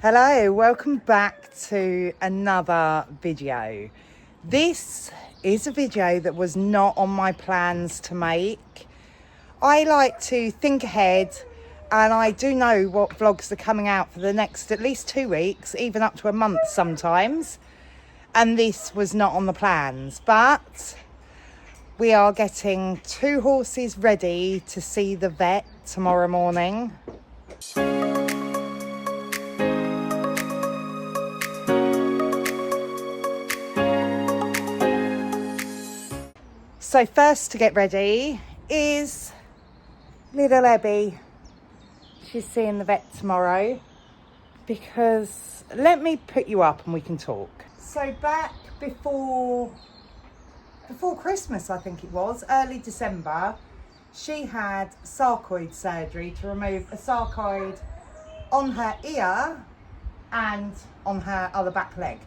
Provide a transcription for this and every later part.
Hello, welcome back to another video. This is a video that was not on my plans to make. I like to think ahead, and I do know what vlogs are coming out for the next at least 2 weeks, even up to a month sometimes. And this was not on the plans, but we are getting 2 horses ready to see the vet tomorrow morning. So first to get ready is little Ebie. She's seeing the vet tomorrow because, let me put you up and we can talk. So back before Christmas, I think it was, early December, she had sarcoid surgery to remove a sarcoid on her ear and on her other back leg.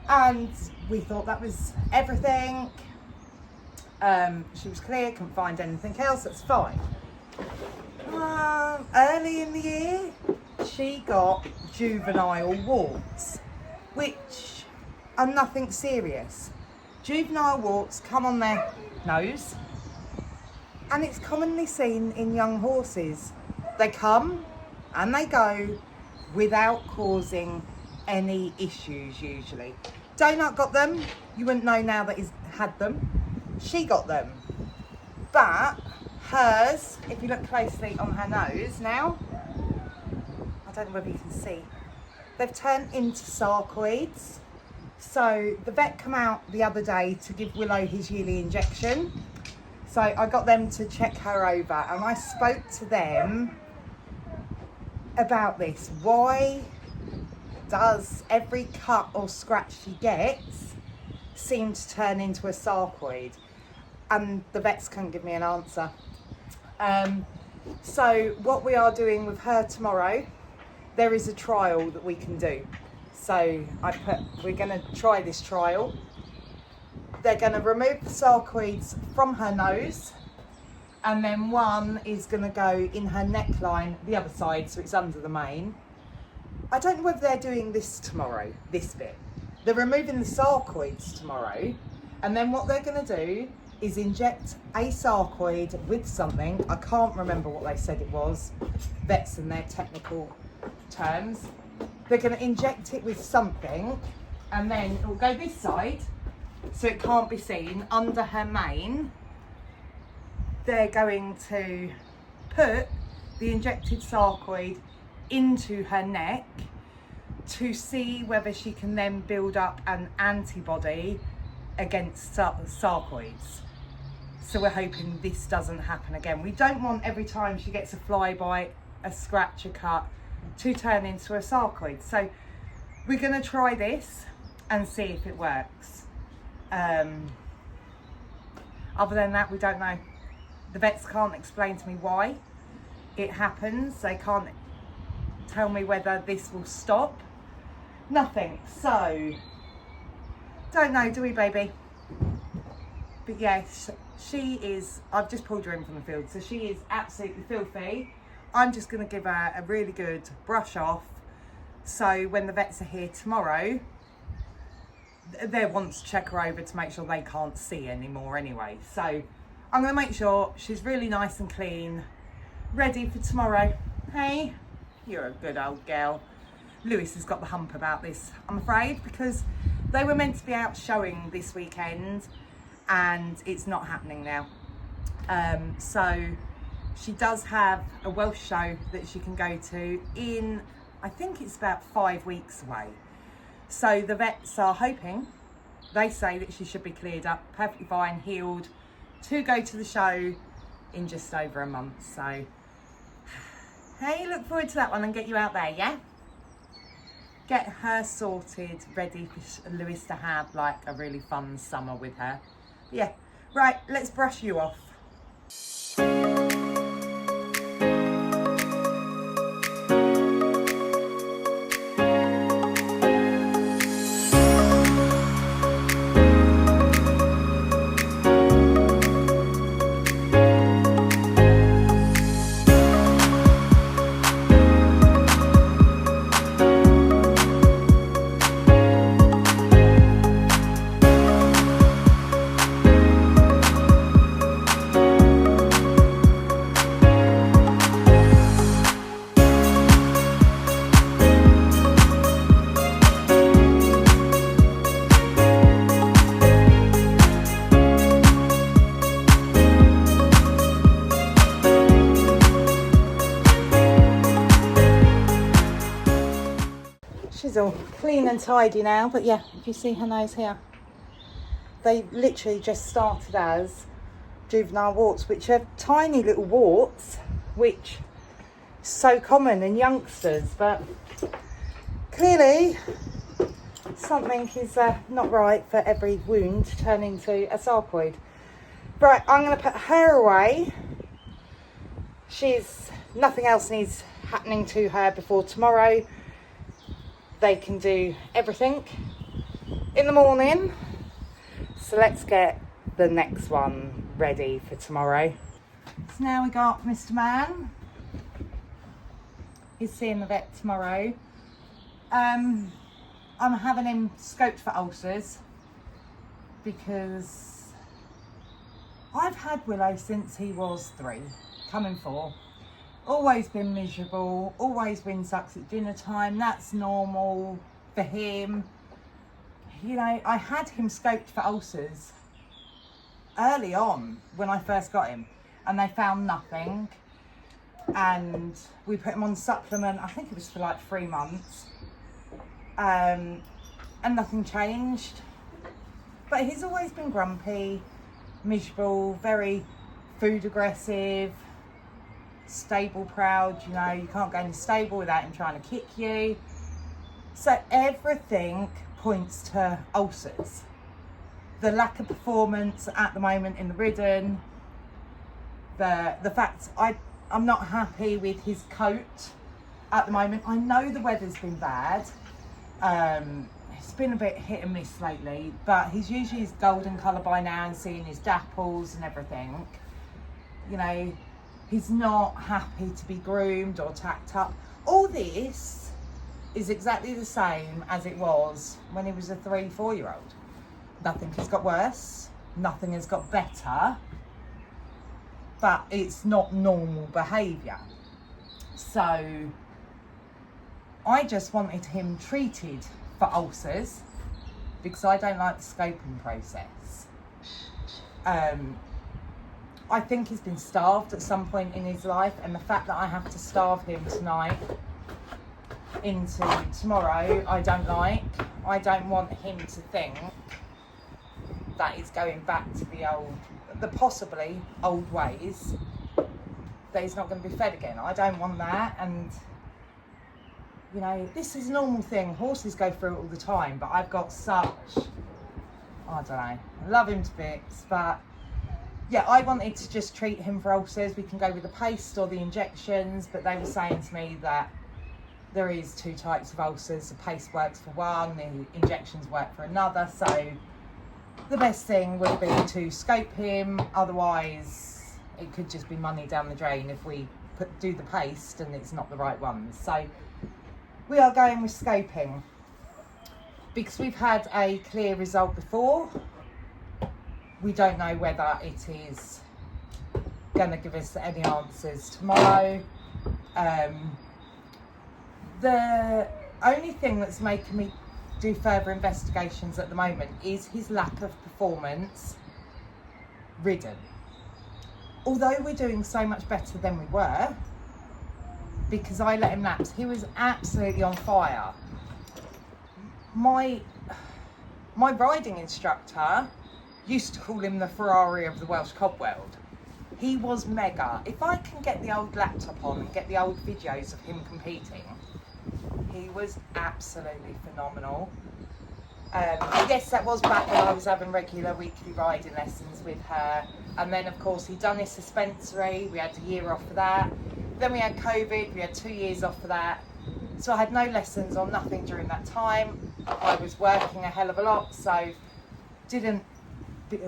And we thought that was everything. She was clear, couldn't find anything else, that's fine. Early in the year, she got juvenile warts, which are nothing serious. Juvenile warts come on their nose, and it's commonly seen in young horses. They come and they go without causing any issues usually. Donut got them, you wouldn't know now that he's had them. She got them, but hers, if you look closely on her nose now, I don't know whether you can see, they've turned into sarcoids. So the vet came out the other day to give Willow his yearly injection. So I got them to check her over, and I spoke to them about this. Why does every cut or scratch she gets seem to turn into a sarcoid? And the vets couldn't give me an answer. So what we are doing with her tomorrow, there is a trial that we can do. So we're going to try this trial. They're going to remove the sarcoids from her nose, and then one is going to go in her neckline, the other side, so it's under the mane. I don't know whether they're doing this tomorrow, this bit. They're removing the sarcoids tomorrow, and then what they're going to do is inject a sarcoid with something. I can't remember what they said it was, vets and their technical terms. They're going to inject it with something, and then it will go this side, so it can't be seen, under her mane. They're going to put the injected sarcoid into her neck to see whether she can then build up an antibody against sarcoids. So we're hoping this doesn't happen again. We don't want every time she gets a fly bite, a scratch, a cut, to turn into a sarcoid. So we're going to try this and see if it works. Other than that, we don't know. The vets can't explain to me why it happens. They can't tell me whether this will stop. Nothing. So don't know, do we, baby? But yes, she is, I've just pulled her in from the field, so she is absolutely filthy. I'm just going to give her a really good brush off, so when the vets are here tomorrow, they want to check her over to make sure they can't see anymore anyway. So I'm going to make sure she's really nice and clean, ready for tomorrow. Hey, you're a good old girl. Lewis has got the hump about this, I'm afraid, because they were meant to be out showing this weekend and it's not happening now. So she does have a Welsh show that she can go to in, I think it's about 5 weeks away. So the vets are hoping, they say that she should be cleared up, perfectly fine, healed, to go to the show in just over a month. So, hey, look forward to that one and get you out there, yeah? Get her sorted, ready for Lewis to have like a really fun summer with her. Yeah, right, let's brush you off. She's all clean and tidy now, but yeah, if you see her nose here, they literally just started as juvenile warts, which are tiny little warts, which is so common in youngsters, but clearly something is not right for every wound to turn into a sarcoid. Right, I'm going to put her away. Nothing else needs happening to her before tomorrow. They can do everything in the morning. So let's get the next one ready for tomorrow. So now we got Mr. Man. He's seeing the vet tomorrow. I'm having him scoped for ulcers because I've had Willow since he was 3, coming 4. Always been miserable, always wind sucks at dinner time. That's normal for him. You know, I had him scoped for ulcers early on when I first got him, and they found nothing. And we put him on supplement, I think it was for like 3 months. And nothing changed. But he's always been grumpy, miserable, very food aggressive, stable proud. You know, you can't go in the stable without him trying to kick you. So everything points to ulcers. The lack of performance at the moment in the ridden, the fact I'm not happy with his coat at the moment. I know the weather's been bad. It's been a bit hit and miss lately, but he's usually his golden colour by now and seeing his dapples and everything. You know, he's not happy to be groomed or tacked up. All this is exactly the same as it was when he was a 3-4-year-old. Nothing has got worse, nothing has got better, but it's not normal behaviour. So I just wanted him treated for ulcers because I don't like the scoping process. I think he's been starved at some point in his life, and the fact that I have to starve him tonight into tomorrow, I don't like. I don't want him to think that he's going back to the possibly old ways, that he's not going to be fed again. I don't want that. And you know, this is a normal thing. Horses go through it all the time, but I've got such, I don't know, I love him to bits, but yeah, I wanted to just treat him for ulcers. We can go with the paste or the injections, but they were saying to me that there is 2 types of ulcers. The paste works for one, the injections work for another, so the best thing would be to scope him. Otherwise, it could just be money down the drain if we do the paste and it's not the right ones. So we are going with scoping because we've had a clear result before. We don't know whether it is going to give us any answers tomorrow. The only thing that's making me do further investigations at the moment is his lack of performance ridden. Although we're doing so much better than we were, because I let him lapse, he was absolutely on fire. My riding instructor used to call him the Ferrari of the Welsh cob world. He was mega. If I can get the old laptop on and get the old videos of him competing, he was absolutely phenomenal. Yes, that was back when I was having regular weekly riding lessons with her. And then, of course, he'd done his suspensory. We had a year off for that. Then we had COVID. We had 2 years off for that. So I had no lessons or nothing during that time. I was working a hell of a lot, so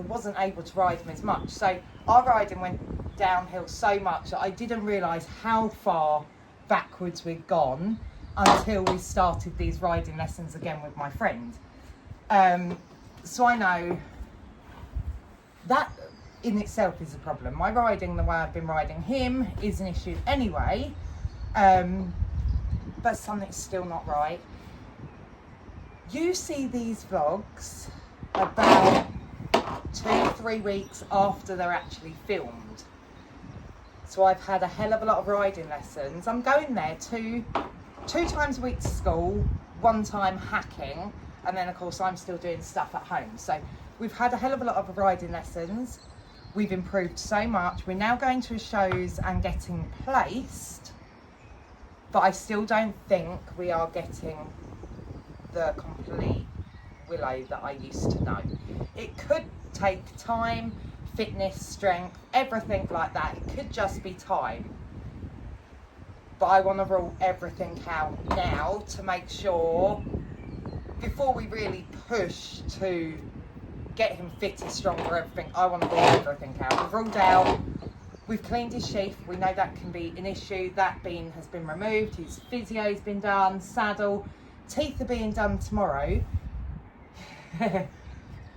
wasn't able to ride him as much. So our riding went downhill so much that I didn't realise how far backwards we'd gone until we started these riding lessons again with my friend. So I know that in itself is a problem. My riding, the way I've been riding him, is an issue anyway, but something's still not right. You see these vlogs about 2-3 weeks after they're actually filmed. So I've had a hell of a lot of riding lessons. I'm going there to 2 times a week to school, 1 time hacking, and then of course I'm still doing stuff at home. So we've had a hell of a lot of riding lessons. We've improved so much. We're now going to shows and getting placed, but I still don't think we are getting the complete Willow that I used to know. It could take time, fitness, strength, everything like that. It could just be time. But I want to rule everything out now to make sure, before we really push to get him fitter, stronger, everything, I want to rule everything out. We've ruled out, we've cleaned his sheath, we know that can be an issue, that bean has been removed, his physio's been done, saddle, teeth are being done tomorrow.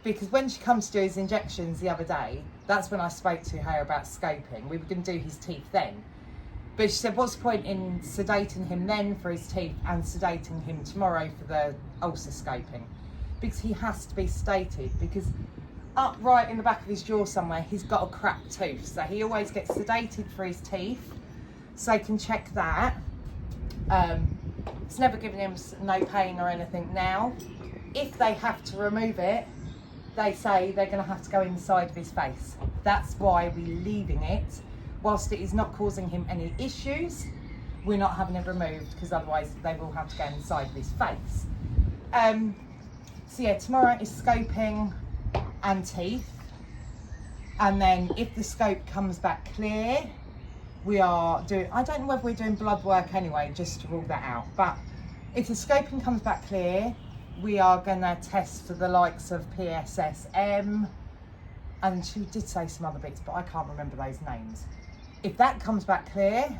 Because when she comes to do his injections the other day, that's when I spoke to her about scoping. We were going to do his teeth then. But she said, what's the point in sedating him then for his teeth and sedating him tomorrow for the ulcer scoping? Because he has to be sedated, because up right in the back of his jaw somewhere, he's got a cracked tooth. So he always gets sedated for his teeth. So they can check that. It's never given him no pain or anything now. If they have to remove it, they say they're going to have to go inside of his face. That's why we're leaving it. Whilst it is not causing him any issues, we're not having it removed, because otherwise they will have to go inside of his face. So yeah, tomorrow is scoping and teeth. And then if the scope comes back clear, we are doing, I don't know whether we're doing blood work anyway, just to rule that out. But if the scoping comes back clear, we are going to test for the likes of PSSM, and she did say some other bits, but I can't remember those names. If that comes back clear,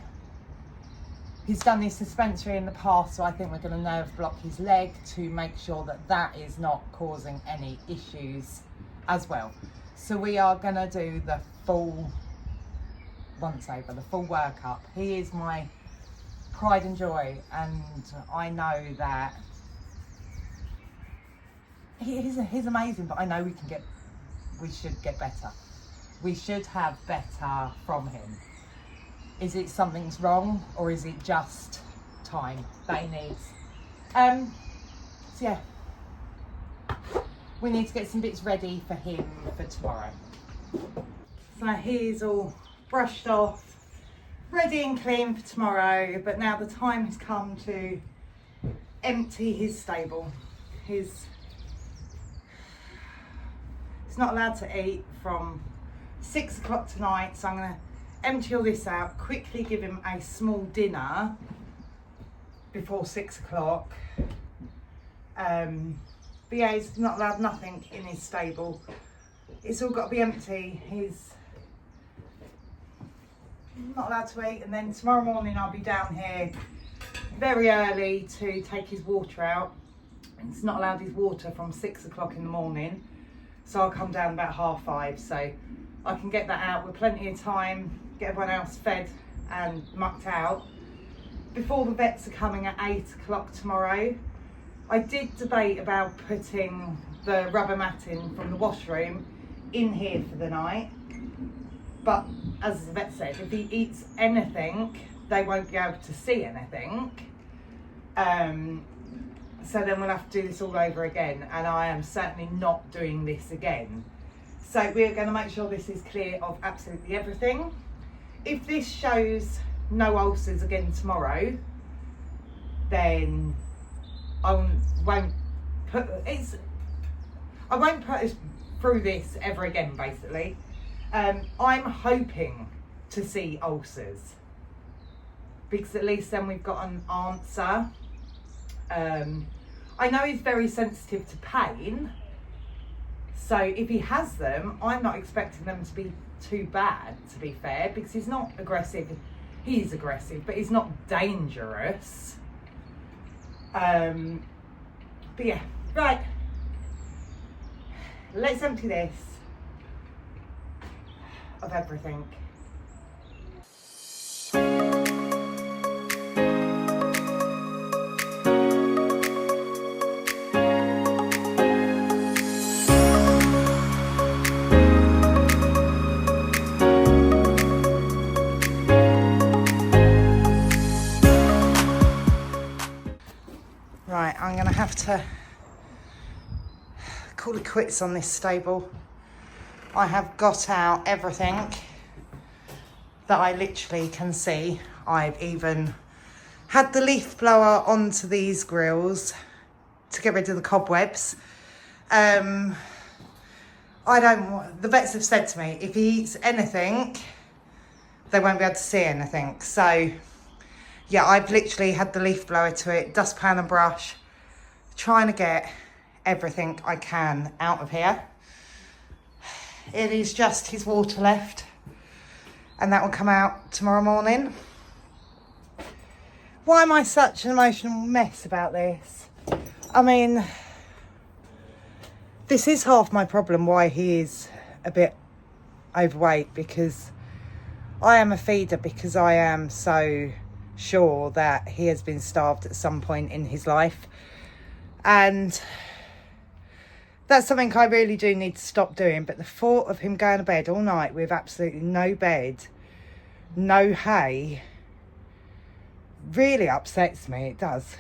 he's done his suspensory in the past, so I think we're going to nerve block his leg to make sure that that is not causing any issues as well. So we are going to do the full once over, the full workup. He is my pride and joy, and I know that he's amazing, but I know we should get better. We should have better from him. Is it something's wrong, or is it just time that he needs? So yeah, we need to get some bits ready for him for tomorrow. So he's all brushed off, ready and clean for tomorrow, but now the time has come to empty his stable. He's not allowed to eat from 6 o'clock tonight, so I'm going to empty all this out, quickly give him a small dinner before 6 o'clock. But yeah, he's not allowed nothing in his stable. It's all got to be empty. He's not allowed to eat, and then tomorrow morning I'll be down here very early to take his water out. He's not allowed his water from 6 o'clock in the morning. So I'll come down about 5:30, so I can get that out with plenty of time, get everyone else fed and mucked out before the vets are coming at 8 o'clock tomorrow. I did debate about putting the rubber matting from the washroom in here for the night, but as the vet said, if he eats anything, they won't be able to see anything. So then we'll have to do this all over again, and I am certainly not doing this again. So we're going to make sure this is clear of absolutely everything. If this shows no ulcers again tomorrow, then I won't put us through this ever again, basically. I'm hoping to see ulcers, because at least then we've got an answer. I know he's very sensitive to pain, so if he has them, I'm not expecting them to be too bad, to be fair, because he's not aggressive. He's aggressive, but he's not dangerous. But yeah, right, let's empty this of everything. Right, I'm going to have to call it quits on this stable. I have got out everything that I literally can see. I've even had the leaf blower onto these grills to get rid of the cobwebs. The vets have said to me, if he eats anything, they won't be able to see anything. So yeah, I've literally had the leaf blower to it, dustpan and brush, trying to get everything I can out of here. It is just his water left, and that will come out tomorrow morning. Why am I such an emotional mess about this? I mean, this is half my problem why he is a bit overweight, because I am a feeder, because I am so sure that he has been starved at some point in his life, and that's something I really do need to stop doing. But the thought of him going to bed all night with absolutely no bed, no hay, really upsets me. It does.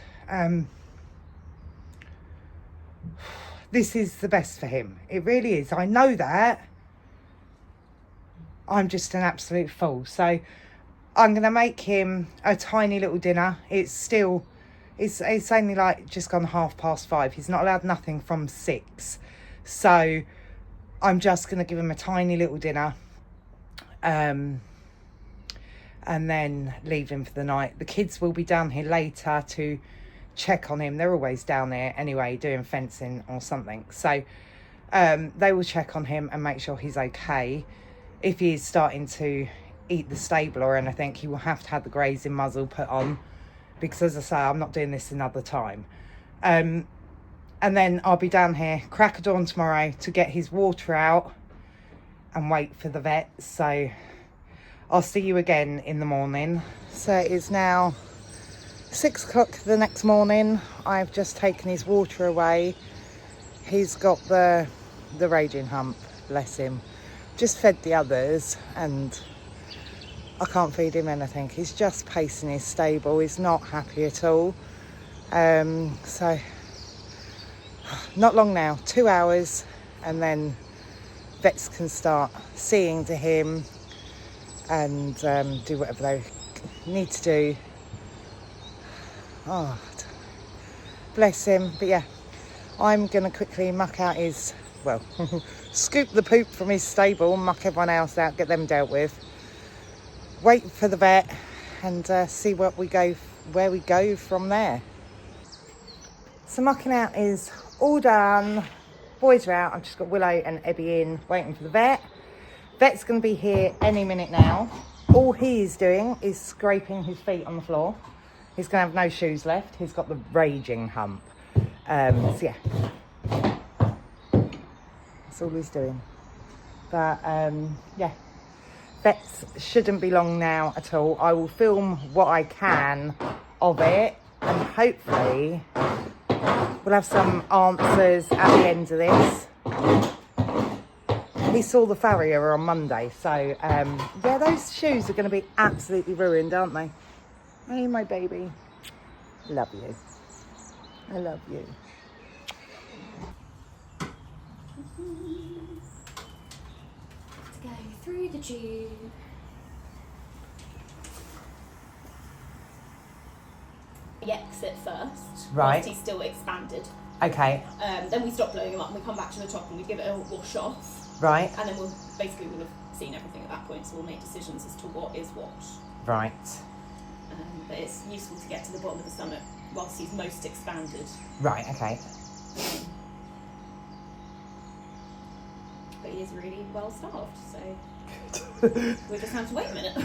This is the best for him. It really is. I know that. I'm just an absolute fool. So I'm going to make him a tiny little dinner. It's only like just gone 5:30. He's not allowed nothing from 6. So I'm just going to give him a tiny little dinner. And then leave him for the night. The kids will be down here later to check on him. They're always down there anyway, doing fencing or something. So they will check on him and make sure he's okay. If he is starting to eat the stable or anything, he will have to have the grazing muzzle put on, because as I say, I'm not doing this another time. And then I'll be down here crack of dawn tomorrow to get his water out and wait for the vet. So I'll see you again in the morning. So it is now 6 o'clock the next morning. I've just taken his water away. He's got the raging hump, bless him. Just fed the others and I can't feed him anything. He's just pacing his stable. He's not happy at all. So not long now, 2 hours, and then vets can start seeing to him and do whatever they need to do. Oh, bless him. But yeah, I'm going to quickly muck out his, well, scoop the poop from his stable, muck everyone else out, get them dealt with, wait for the vet and see where we go from there. So mucking out is all done. Boys are out. I've just got Willow and Ebie in waiting for the vet. Vet's going to be here any minute now. All he is doing is scraping his feet on the floor. He's going to have no shoes left. He's got the raging hump. So yeah, that's all he's doing. But yeah, vets shouldn't be long now at all. I will film what I can of it, and hopefully we'll have some answers at the end of this. He saw the farrier on Monday, so yeah, those shoes are going to be absolutely ruined, aren't they? Hey, my baby. Love you. I love you. To go through the tube. The exit first, Right. whilst he's still expanded. Okay. Then we stop blowing him up and we come back to the top and we give it a wash off. Right. And then we'll have seen everything at that point, so we'll make decisions as to what is what. Right. But it's useful to get to the bottom of the stomach whilst he's most expanded. Right, okay. But he is really well starved, so we just have to wait a minute.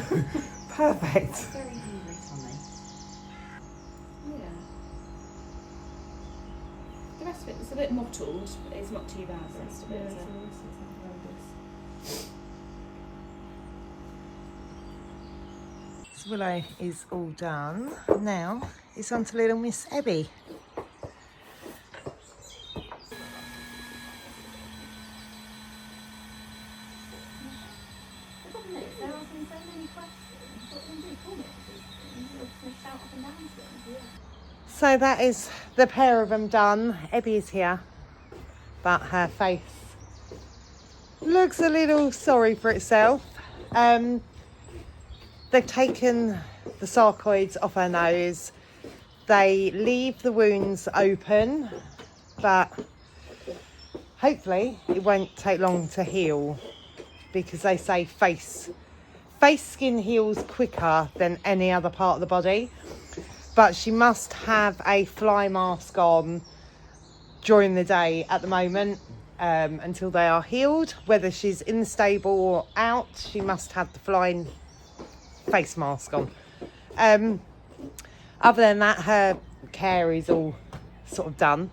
Perfect. Very hungry, Tommy. Yeah. The rest of it is a bit mottled, but it's not too bad, the rest of it, is it? Willow is all done. Now it's on to little Miss Ebie. So that is the pair of them done. Ebie is here, but her face looks a little sorry for itself. They've taken the sarcoids off her nose. They leave the wounds open, but hopefully it won't take long to heal, because they say face skin heals quicker than any other part of the body. But she must have a fly mask on during the day at the moment, until they are healed. Whether she's in the stable or out, she must have the flying face mask on. Other than that, her care is all sort of done.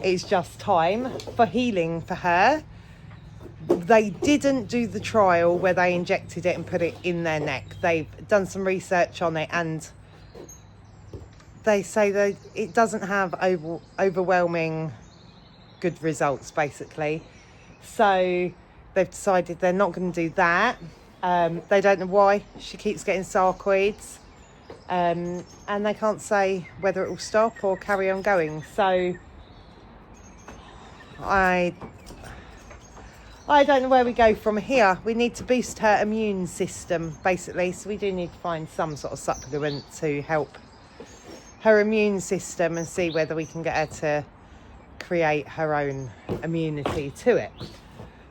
It's just time for healing for her. They didn't do the trial where they injected it and put it in their neck. They've done some research on it, and they say that it doesn't have overwhelming good results, basically. So they've decided they're not going to do that. They don't know why she keeps getting sarcoids, and they can't say whether it will stop or carry on going. So I don't know where we go from here. We need to boost her immune system, basically. So we do need to find some sort of supplement to help her immune system and see whether we can get her to create her own immunity to it.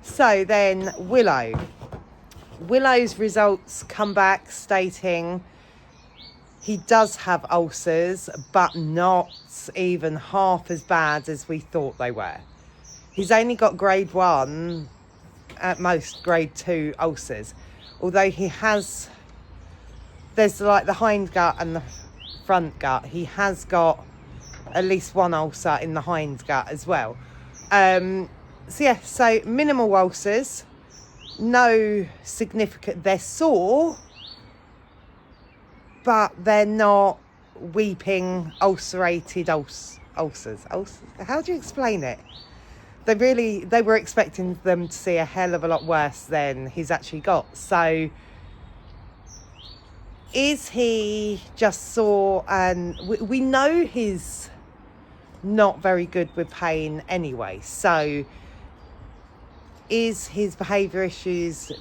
So then Willow's results come back stating he does have ulcers, but not even half as bad as we thought they were. He's only got grade 1, at most grade 2 ulcers, although there's like the hind gut and the front gut. He has got at least one ulcer in the hind gut as well. So minimal ulcers, no significant. They're sore, but they're not weeping ulcerated ulcers. How do you explain it? They were expecting them to see a hell of a lot worse than he's actually got. So is he just sore? And we know he's not very good with pain anyway. So is his behaviour issues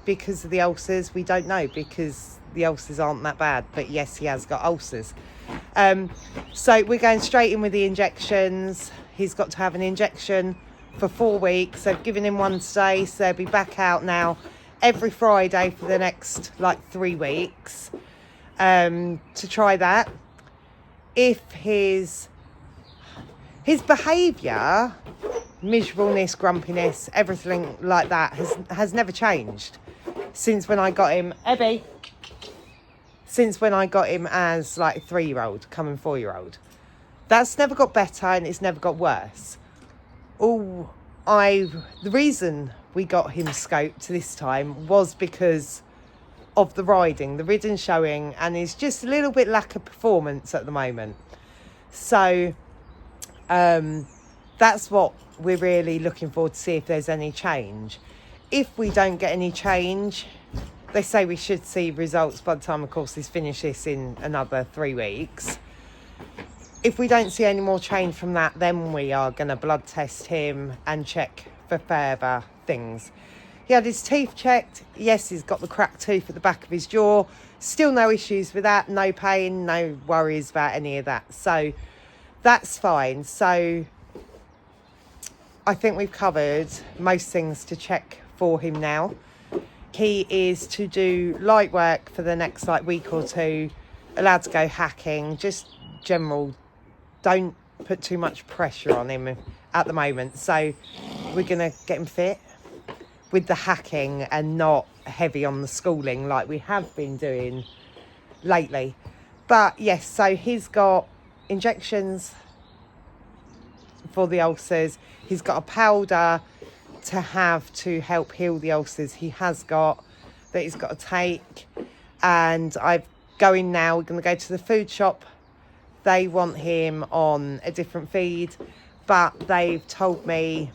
because of the ulcers? We don't know, because the ulcers aren't that bad. But yes, he has got ulcers. So we're going straight in with the injections. He's got to have an injection for 4 weeks. They've given him one today, so they'll be back out now every Friday for the next 3 weeks, to try that. If his behaviour, miserableness, grumpiness, everything like that has never changed since when I got him, Ebie, since when I got him as a 3-year-old coming 4-year-old. That's never got better, and it's never got worse. The reason we got him scoped this time was because of the riding, the ridden showing, and it's just a little bit lack of performance at the moment. So that's what we're really looking forward to see if there's any change. If we don't get any change, they say we should see results by the time, of course, he's finished this in another 3 weeks. If we don't see any more change from that, then we are going to blood test him and check for further things. He had his teeth checked. Yes, he's got the cracked tooth at the back of his jaw. Still no issues with that. No pain, no worries about any of that. So that's fine. So I think we've covered most things to check for him now. He is to do light work for the next week or two. Allowed to go hacking, just general. Don't put too much pressure on him at the moment. So we're going to get him fit with the hacking and not heavy on the schooling like we have been doing lately. But yes, so he's got injections for the ulcers. He's got a powder to have to help heal the ulcers he has got, that he's got to take. And I'm going now, we're going to go to the food shop. They want him on a different feed, but they've told me,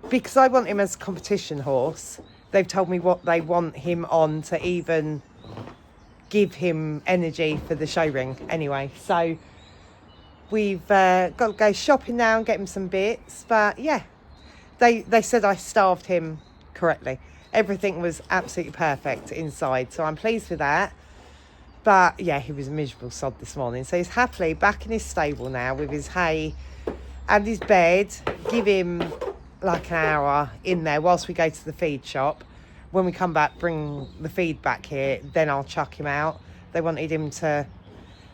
because I want him as a competition horse, they've told me what they want him on to even give him energy for the show ring anyway. So we've got to go shopping now and get him some bits. But yeah, they said I starved him correctly. Everything was absolutely perfect inside, so I'm pleased with that. But yeah, he was a miserable sod this morning. So he's happily back in his stable now with his hay and his bed. Give him like an hour in there whilst we go to the feed shop. When we come back, bring the feed back here, then I'll chuck him out. They wanted him to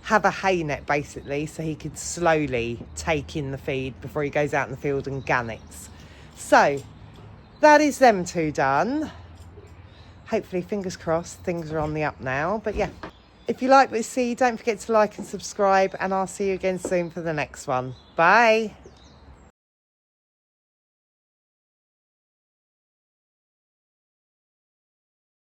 have a hay net basically, so he could slowly take in the feed before he goes out in the field and gannets. So that is them two done. Hopefully, fingers crossed, things are on the up now. But yeah, if you like what you see, don't forget to like and subscribe, and I'll see you again soon for the next one. Bye.